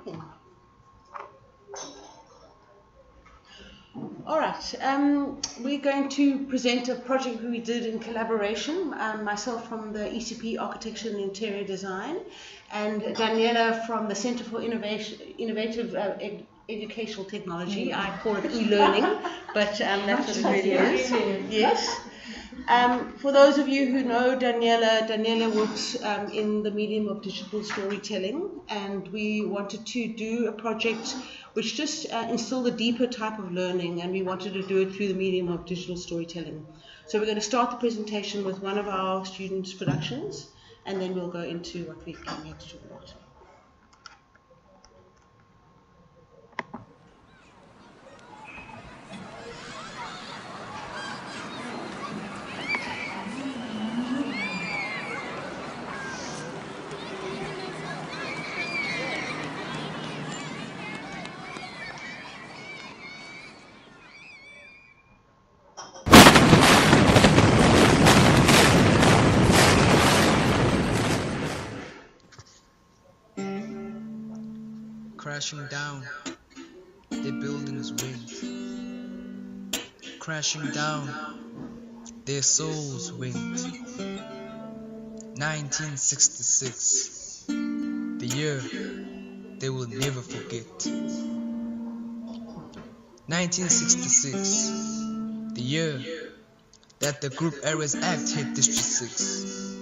talking. All right, we're going to present a project we did in collaboration, myself from the ECP Architecture and Interior Design, and Daniela from the Center for Innovative Educational Technology. I call it e-learning, but that's what it really is. Yes. For those of you who know Daniela works in the medium of digital storytelling, and we wanted to do a project which just instilled a deeper type of learning, and we wanted to do it through the medium of digital storytelling. So we're going to start the presentation with one of our students' productions, and then we'll go into what we came here to talk about. Crashing down, their buildings went. Crashing down, their souls went. 1966, the year they will never forget. 1966, the year that the Group Areas Act hit District 6.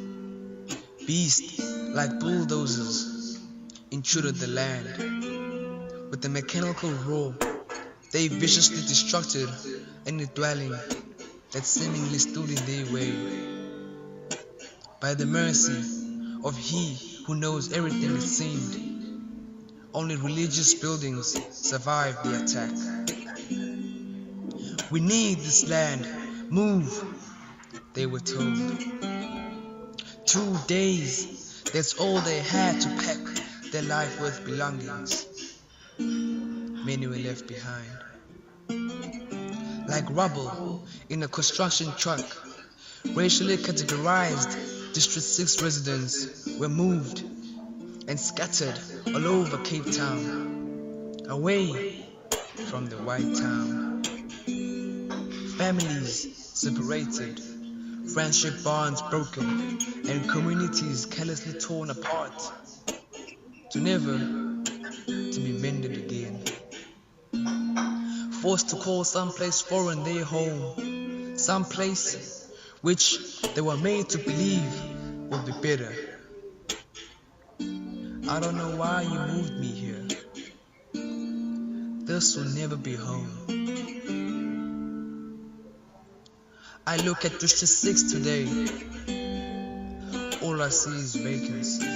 Beasts like bulldozers intruded the land. With the mechanical roar, they viciously destructed any dwelling that seemingly stood in their way. By the mercy of He who knows everything, it seemed, only religious buildings survived the attack. We need this land, move, they were told. 2 days, that's all they had to pack their life-worth belongings. Many were left behind. Like rubble in a construction truck, racially categorized District 6 residents were moved and scattered all over Cape Town, away from the white town. Families separated, friendship bonds broken, and communities carelessly torn apart, to never to be mended again. Forced to call someplace foreign their home, someplace which they were made to believe would be better. I don't know why you moved me here. This will never be home. I look at District 6 today. All I see is vacancy.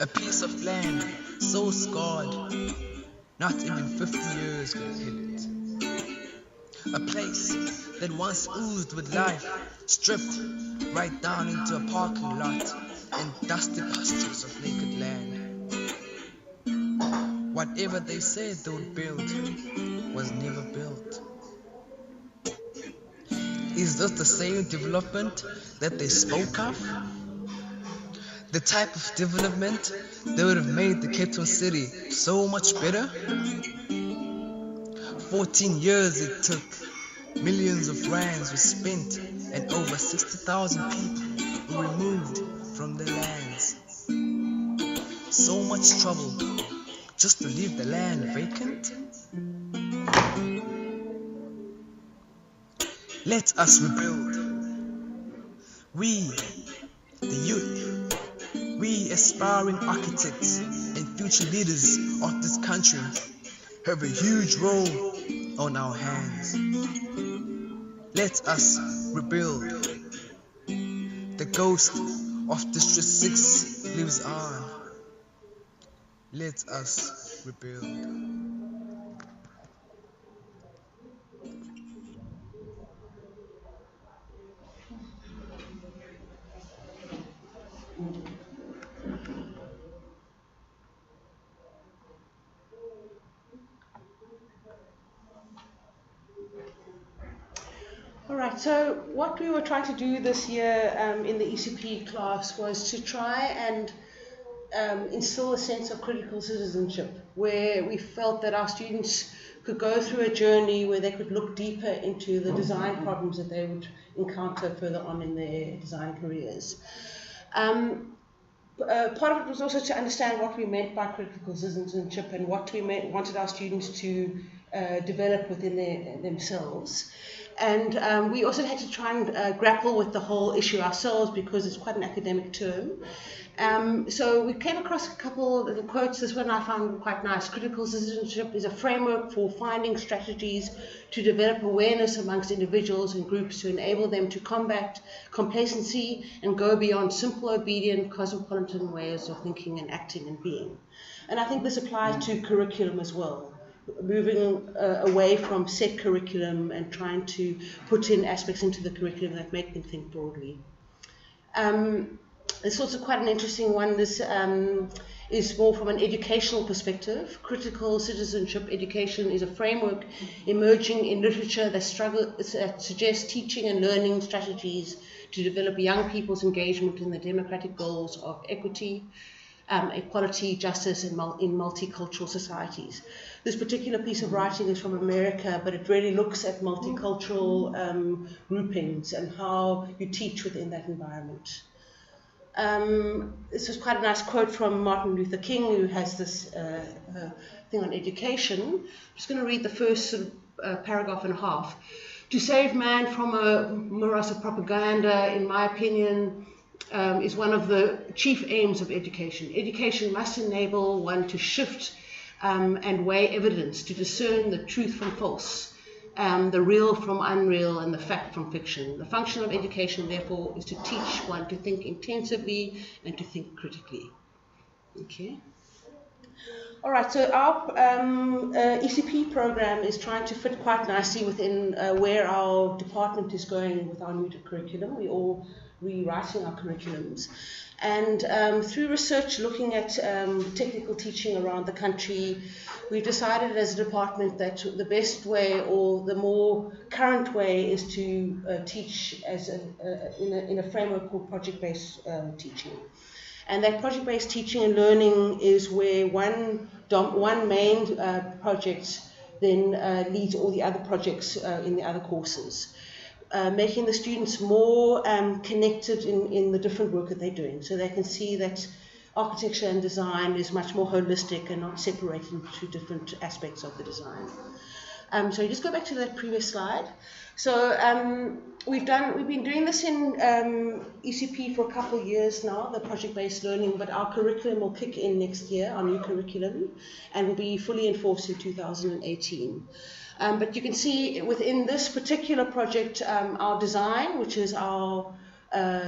A piece of land so scarred, not even 50 years could heal it. A place that once oozed with life, stripped right down into a parking lot and dusty pastures of naked land. Whatever they said they would build was never built. Is this the same development that they spoke of? The type of development that would have made the Cape Town city so much better? 14 years it took, millions of rands were spent, and over 60,000 people were removed from their lands. So much trouble just to leave the land vacant? Let us rebuild. We, the youth, we aspiring architects and future leaders of this country have a huge role on our hands. Let us rebuild. The ghost of District 6 lives on. Let us rebuild. All right, so what we were trying to do this year in the ECP class was to try and instill a sense of critical citizenship, where we felt that our students could go through a journey where they could look deeper into the design problems that they would encounter further on in their design careers. Part of it was also to understand what we meant by critical citizenship and what we wanted our students to develop within themselves. And we also had to try and grapple with the whole issue ourselves, because it's quite an academic term. So we came across a couple of quotes. This one I found quite nice. Critical citizenship is a framework for finding strategies to develop awareness amongst individuals and groups to enable them to combat complacency and go beyond simple, obedient, cosmopolitan ways of thinking and acting and being. And I think this applies to curriculum as well. Moving away from set curriculum and trying to put in aspects into the curriculum that make them think broadly. It's also quite an interesting one. This is more from an educational perspective. Critical citizenship education is a framework emerging in literature that suggests teaching and learning strategies to develop young people's engagement in the democratic goals of equity, equality, justice in multicultural societies. This particular piece of writing is from America, but it really looks at multicultural groupings and how you teach within that environment. This was quite a nice quote from Martin Luther King, who has this thing on education. I'm just going to read the first sort of, paragraph and a half. To save man from a morass of propaganda, in my opinion, is one of the chief aims of education. Education must enable one to shift and weigh evidence, to discern the truth from false, the real from unreal, and the fact from fiction. The function of education, therefore, is to teach one to think intensively and to think critically. Okay. All right, so our ECP program is trying to fit quite nicely within where our department is going with our new curriculum. We're all rewriting our curriculums. And through research looking at technical teaching around the country, we've decided as a department that the best way, or the more current way, is to teach as in a framework called project-based teaching. And that project-based teaching and learning is where one main project then leads all the other projects in the other courses. Making the students more connected in the different work that they're doing, so they can see that architecture and design is much more holistic and not separated into different aspects of the design. So just go back to that previous slide. So we've been doing this in ECP for a couple of years now, the project-based learning, but our curriculum will kick in next year, our new curriculum, and will be fully enforced in 2018. But you can see within this particular project, our design, which is our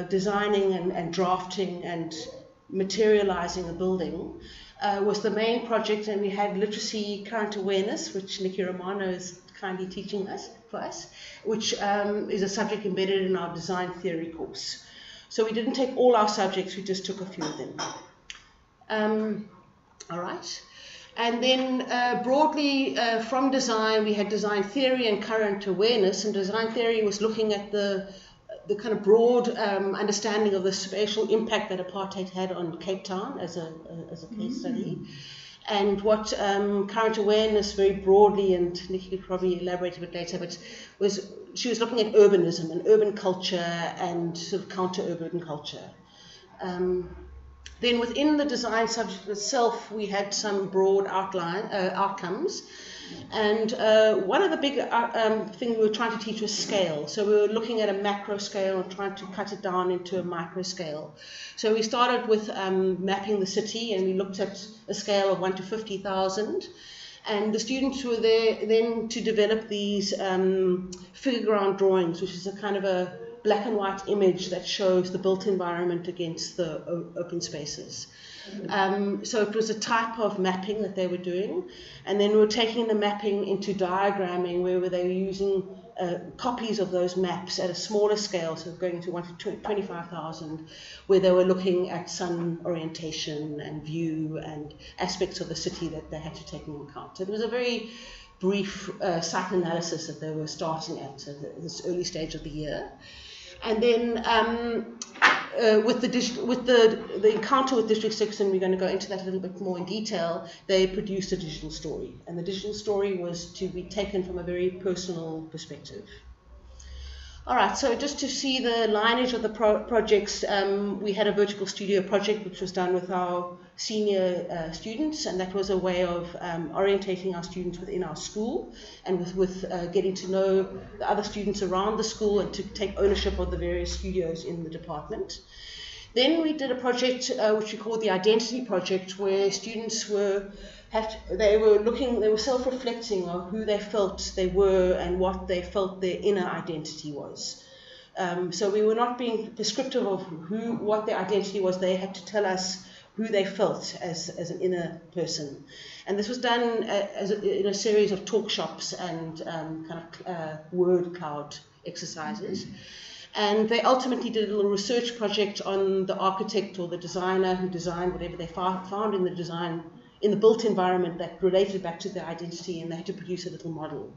designing and drafting and materializing a building, was the main project, and we had literacy current awareness, which Nikki Romano is kindly teaching us for us, which is a subject embedded in our design theory course. So we didn't take all our subjects, we just took a few of them. All right. And then broadly from design, we had design theory and current awareness, and design theory was looking at the kind of broad understanding of the spatial impact that apartheid had on Cape Town as a case study, and what current awareness very broadly, and Nikki could probably elaborate a bit later, but she was looking at urbanism and urban culture and sort of counter-urban culture. Then within the design subject itself, we had some broad outcomes. And one of the big things we were trying to teach was scale. So we were looking at a macro scale and trying to cut it down into a micro scale. So we started with mapping the city, and we looked at a scale of 1 to 50,000. And the students were there then to develop these figure ground drawings, which is a kind of a black and white image that shows the built environment against the open spaces. So it was a type of mapping that they were doing, and then we were taking the mapping into diagramming, where they were using copies of those maps at a smaller scale, so going to 1 to 25,000, where they were looking at sun orientation and view and aspects of the city that they had to take into account. So it was a very brief site analysis that they were starting at this early stage of the year. And then with the encounter with District 6, and we're going to go into that a little bit more in detail, they produced a digital story. And the digital story was to be taken from a very personal perspective. All right, so just to see the lineage of the projects, we had a vertical studio project which was done with our senior students, and that was a way of orientating our students within our school and with getting to know the other students around the school and to take ownership of the various studios in the department. Then we did a project which we called the Identity Project, where students were self-reflecting on who they felt they were and what they felt their inner identity was. So we were not being prescriptive of what their identity was. They had to tell us who they felt as an inner person. And this was done in a series of talk shops and word cloud exercises. And they ultimately did a little research project on the architect or the designer who designed whatever they found in the design, in the built environment that related back to their identity, and they had to produce a little model.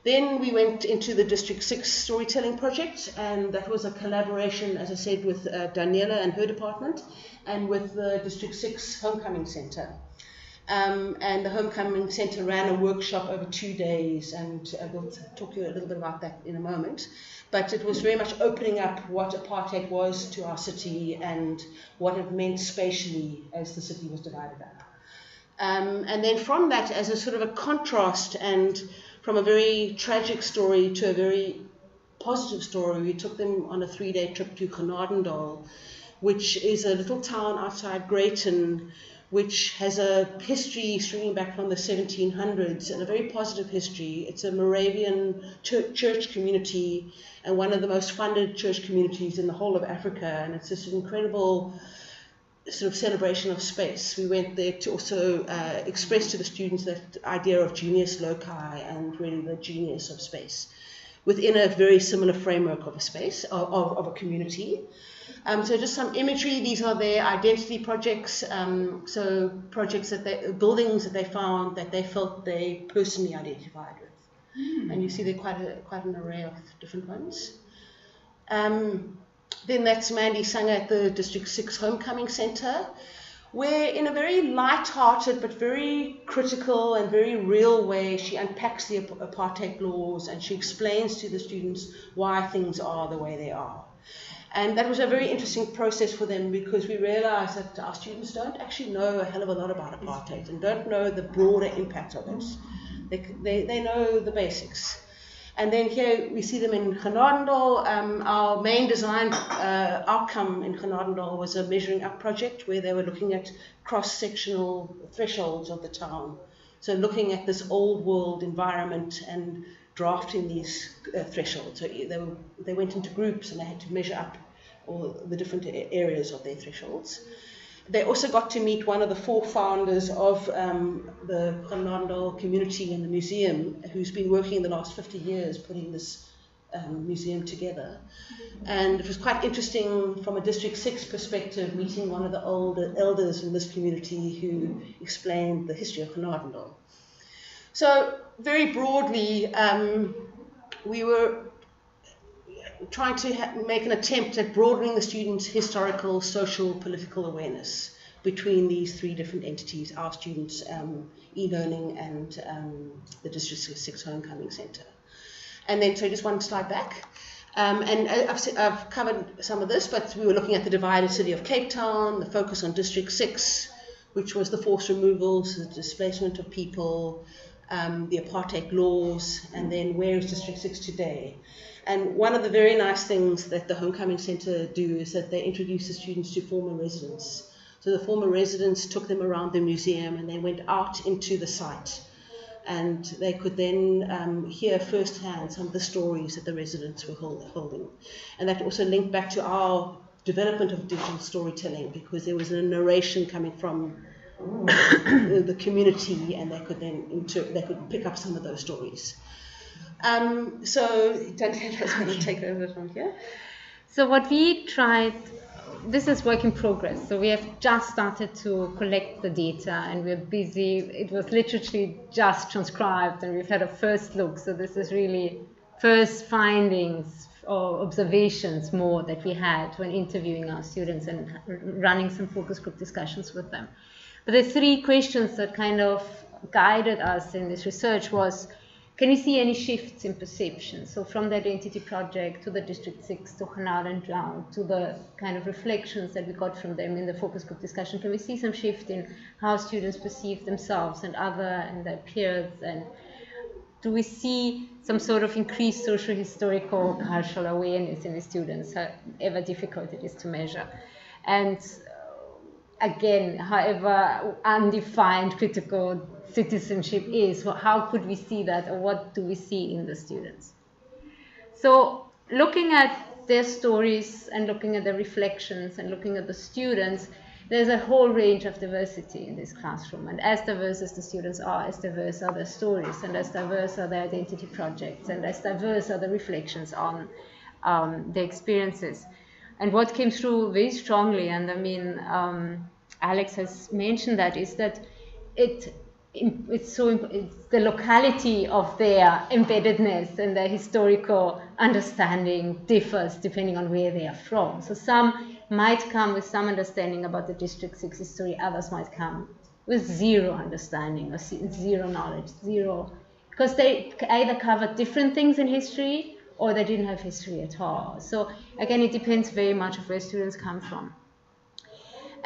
Then we went into the District 6 storytelling project, and that was a collaboration, as I said, with Daniela and her department, and with the District 6 Homecoming Center. And the Homecoming Center ran a workshop over 2 days, and we'll talk to you a little bit about that in a moment. But it was very much opening up what apartheid was to our city and what it meant spatially as the city was divided up. And then from that, as a sort of a contrast, and from a very tragic story to a very positive story, we took them on a 3-day trip to Genadendal, which is a little town outside Greyton, which has a history stringing back from the 1700s, and a very positive history. It's a Moravian church community, and one of the most funded church communities in the whole of Africa, and it's this incredible sort of celebration of space. We went there to also express to the students that idea of genius loci and really the genius of space within a very similar framework of a space, of a community. So just some imagery. These are their identity projects. So projects buildings that they found that they felt they personally identified with. And you see there quite an array of different ones. Then that's Mandy Sanger at the District 6 Homecoming Center, where in a very light-hearted but very critical and very real way, she unpacks the apartheid laws and she explains to the students why things are the way they are. And that was a very interesting process for them, because we realized that our students don't actually know a hell of a lot about apartheid and don't know the broader impact of it. They know the basics. And then here we see them in Genadendal. Our main design outcome in Genadendal was a measuring up project where they were looking at cross-sectional thresholds of the town. So looking at this old world environment and drafting these thresholds. So they went into groups and they had to measure up all the different areas of their thresholds. They also got to meet one of the 4 founders of the Genadendal community in the museum, who's been working the last 50 years putting this museum together. And it was quite interesting from a District 6 perspective, meeting one of the older elders in this community who explained the history of Genadendal. So very broadly, we were trying to make an attempt at broadening the students' historical, social, political awareness between these 3 different entities, our students, e-learning, and the District 6 Homecoming Center. And then, so just one slide back. And I've covered some of this, but we were looking at the divided city of Cape Town, the focus on District 6, which was the forced removals, the displacement of people, the apartheid laws, and then where is District 6 today? And one of the very nice things that the Homecoming Center do is that they introduce the students to former residents. So the former residents took them around the museum and they went out into the site. And they could then hear firsthand some of the stories that the residents were holding. And that also linked back to our development of digital storytelling, because there was a narration coming from the community, and they could then pick up some of those stories. So Daniela is going to take over from here. So what we tried, this is work in progress. So we have just started to collect the data and we're busy. It was literally just transcribed and we've had a first look. So this is really first findings, or observations more that we had when interviewing our students and running some focus group discussions with them. But the three questions that kind of guided us in this research was, can we see any shifts in perception? So from the identity project to the District 6 to Hanal and Drown to the kind of reflections that we got from them in the focus group discussion, can we see some shift in how students perceive themselves and other and their peers? And do we see some sort of increased social, historical, cultural awareness in the students, however difficult it is to measure? And again, however undefined critical citizenship is, how could we see that, or what do we see in the students? So looking at their stories and looking at their reflections and looking at the students, there's a whole range of diversity in this classroom. And as diverse as the students are, as diverse are their stories, and as diverse are their identity projects, and as diverse are the reflections on their experiences. And what came through very strongly, and I mean, Alex has mentioned that, is that it's the locality of their embeddedness and their historical understanding differs depending on where they are from. So some might come with some understanding about the District 6 history, others might come with zero understanding or zero knowledge, because they either covered different things in history or they didn't have history at all. So again, it depends very much of where students come from.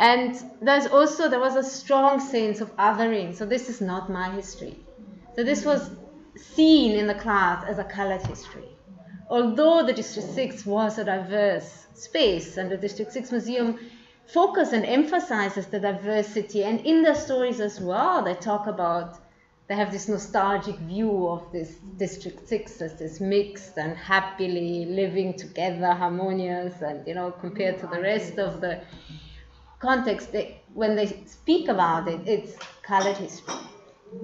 And there was a strong sense of othering. So this is not my history. So this was seen in the class as a colored history. Although the District 6 was a diverse space, and the District 6 Museum focuses and emphasizes the diversity, and in their stories as well, they have this nostalgic view of this District 6 as this mixed and happily living together, harmonious, and compared to the rest of the context, when they speak about it, it's colored history,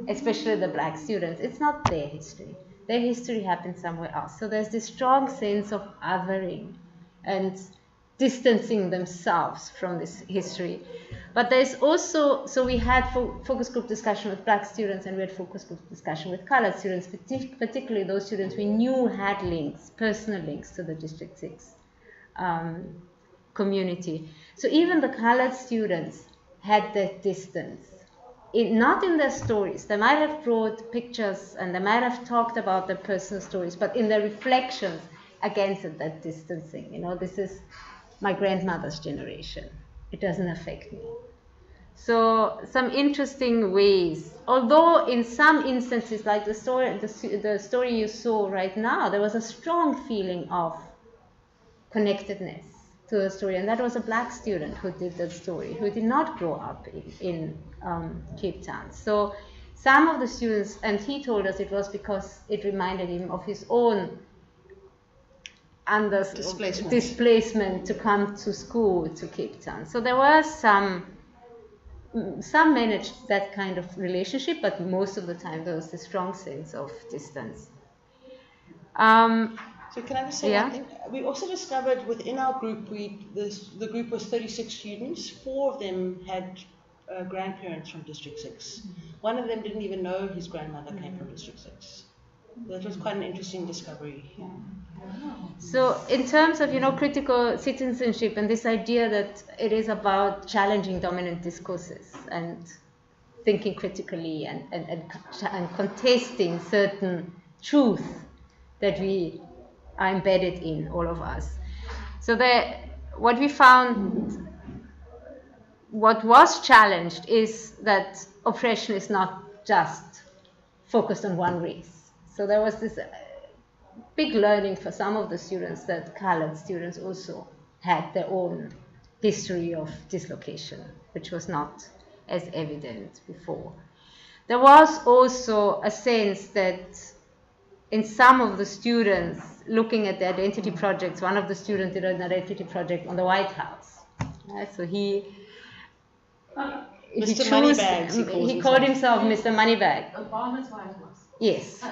especially the black students. It's not their history. Their history happened somewhere else. So there's this strong sense of othering and distancing themselves from this history. But there's also, so we had focus group discussion with black students, and we had focus group discussion with colored students, particularly those students we knew had links, personal links to the District 6 community. So even the colored students had that distance. Not in their stories. They might have brought pictures and they might have talked about their personal stories, but in their reflections against that distancing. This is my grandmother's generation. It doesn't affect me. So some interesting ways. Although in some instances, like the story you saw right now, there was a strong feeling of connectedness to the story, and that was a black student who did that story, who did not grow up in Cape Town. So some of the students, and he told us it was because it reminded him of his own displacement to come to school to Cape Town. So there was some managed that kind of relationship, but most of the time there was a strong sense of distance. So can I just say one thing? We also discovered within our group, the group was 36 students. 4 of them had grandparents from District 6. One of them didn't even know his grandmother came from District 6. That was quite an interesting discovery. Yeah. So in terms of critical citizenship and this idea that it is about challenging dominant discourses and thinking critically and contesting certain truth that we are embedded in, all of us. So what we found, what was challenged is that oppression is not just focused on one race. So there was this big learning for some of the students that colored students also had their own history of dislocation, which was not as evident before. There was also a sense that in some of the students looking at the identity projects, one of the students did an identity project on the White House. So he Mr. Moneybags, he called himself Mr. Moneybag. Obama's White House. Yes.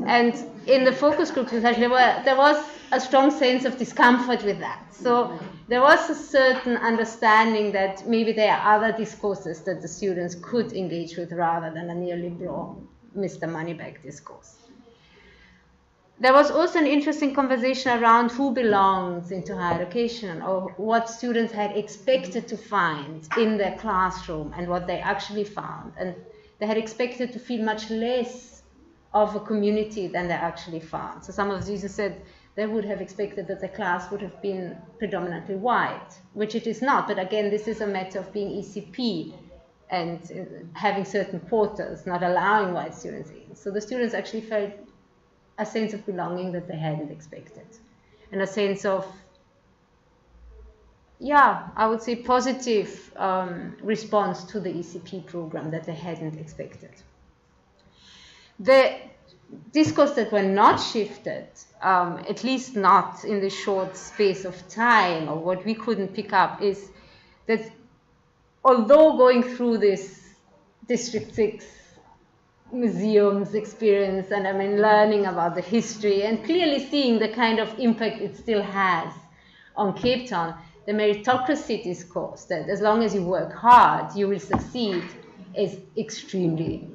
And in the focus group discussion, there was a strong sense of discomfort with that. So there was a certain understanding that maybe there are other discourses that the students could engage with rather than a neoliberal Mr. Moneybag discourse. There was also an interesting conversation around who belongs into higher education, or what students had expected to find in their classroom and what they actually found. And they had expected to feel much less of a community than they actually found. So some of the students said they would have expected that the class would have been predominantly white, which it is not. But again, this is a matter of being ECP and having certain quotas, not allowing white students in. So the students actually felt a sense of belonging that they hadn't expected, and a sense of, yeah, I would say positive response to the ECP program that they hadn't expected. The discourse that were not shifted, at least not in the short space of time, or what we couldn't pick up, is that although going through this District 6 museums experience, and I mean learning about the history and clearly seeing the kind of impact it still has on Cape Town, the meritocracy discourse that as long as you work hard you will succeed is extremely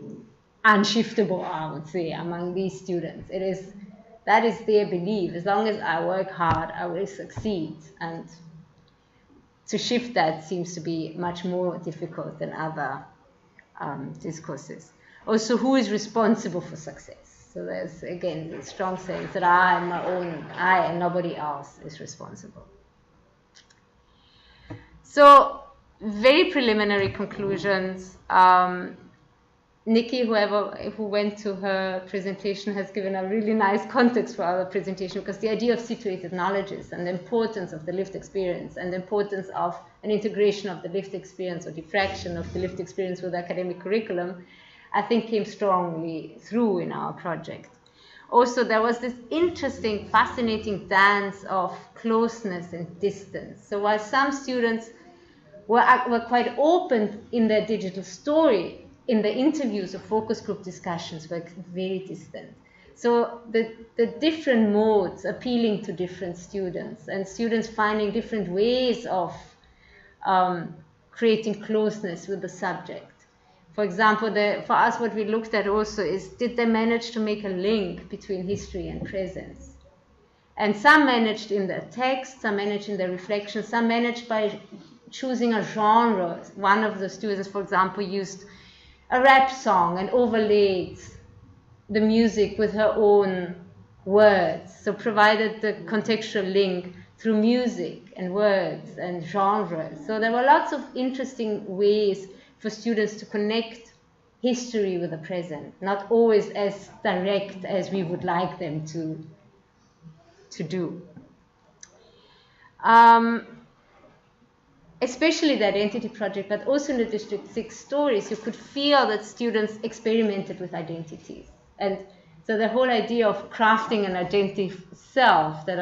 unshiftable, I would say, among these students. That is their belief. As long as I work hard, I will succeed, and to shift that seems to be much more difficult than other discourses. Also, who is responsible for success? So there's, again, the strong sense that I and nobody else is responsible. So, very preliminary conclusions. Nikki, who went to her presentation, has given a really nice context for our presentation, because the idea of situated knowledges and the importance of the lived experience and the importance of an integration of the lived experience or diffraction of the lived experience with the academic curriculum, I think came strongly through in our project. Also, there was this interesting, fascinating dance of closeness and distance. So while some students were quite open in their digital story, in the interviews or focus group discussions were very distant. So the different modes appealing to different students, and students finding different ways of creating closeness with the subject. For example, for us, what we looked at also is, did they manage to make a link between history and presence? And some managed in the text, some managed in the reflection, some managed by choosing a genre. One of the students, for example, used a rap song and overlaid the music with her own words. So provided the contextual link through music and words and genres. So there were lots of interesting ways for students to connect history with the present, not always as direct as we would like them to do. Especially the identity project, but also in the District 6 stories, you could feel that students experimented with identities. And so the whole idea of crafting an identity self, that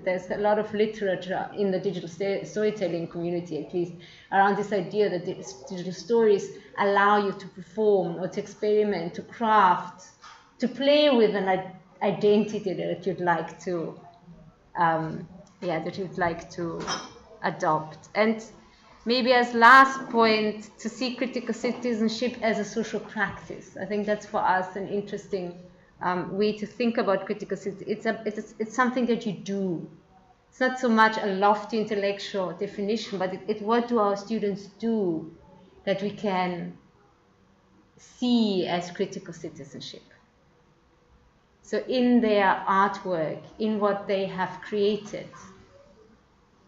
there's a lot of literature in the digital storytelling community, at least, around this idea that digital stories allow you to perform or to experiment, to craft, to play with an identity that you'd like to, adopt. And maybe as last point, to see critical citizenship as a social practice. I think that's for us an interesting way to think about critical citizenship. It's something that you do. It's not so much a lofty intellectual definition, but what do our students do that we can see as critical citizenship? So in their artwork, in what they have created,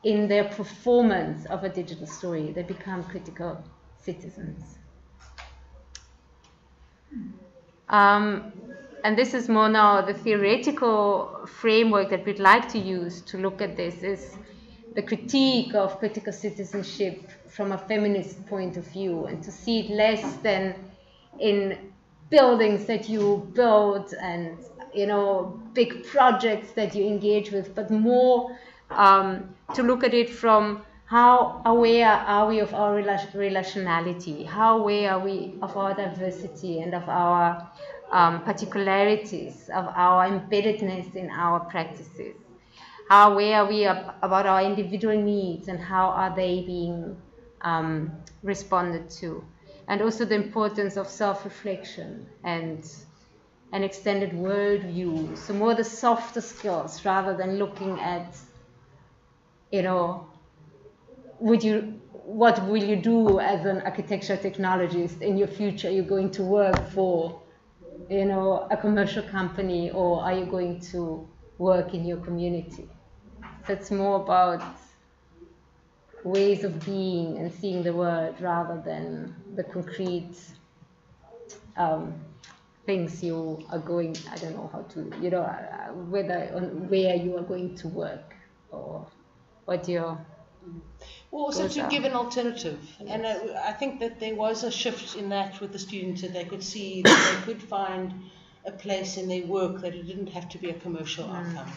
in their performance of a digital story, they become critical citizens. And this is more now the theoretical framework that we'd like to use to look at this, is the critique of critical citizenship from a feminist point of view, and to see it less than in buildings that you build and, big projects that you engage with, but more to look at it from how aware are we of our relationality, how aware are we of our diversity and of our particularities, of our embeddedness in our practices, how aware are we about our individual needs and how are they being responded to, and also the importance of self-reflection and an extended worldview. So more the softer skills rather than looking at, you know, what will you do as an architecture technologist in your future? You're going to work for, you know, a commercial company, or are you going to work in your community? So it's more about ways of being and seeing the world rather than the concrete things you are going, I don't know how to, you know, where you are going to work or what your... Well, also to give an alternative. Yes. And I think that there was a shift in that with the students, that they could see that they could find a place in their work that it didn't have to be a commercial outcome.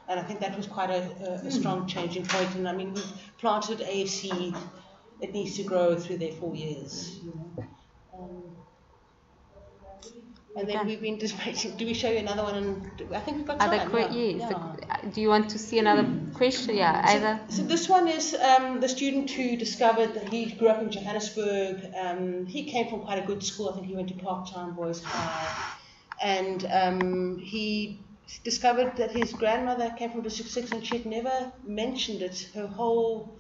And I think that was quite a strong changing point. And I mean, we've planted a seed. It needs to grow through their 4 years. And then we've been debating. Do we show you another one? And I think we've got time. Yes. Do you want to see another question? Yeah. Either. So this one is the student who discovered that he grew up in Johannesburg. He came from quite a good school. I think he went to Parktown Boys High, and he discovered that his grandmother came from District 6, and she had never mentioned it her whole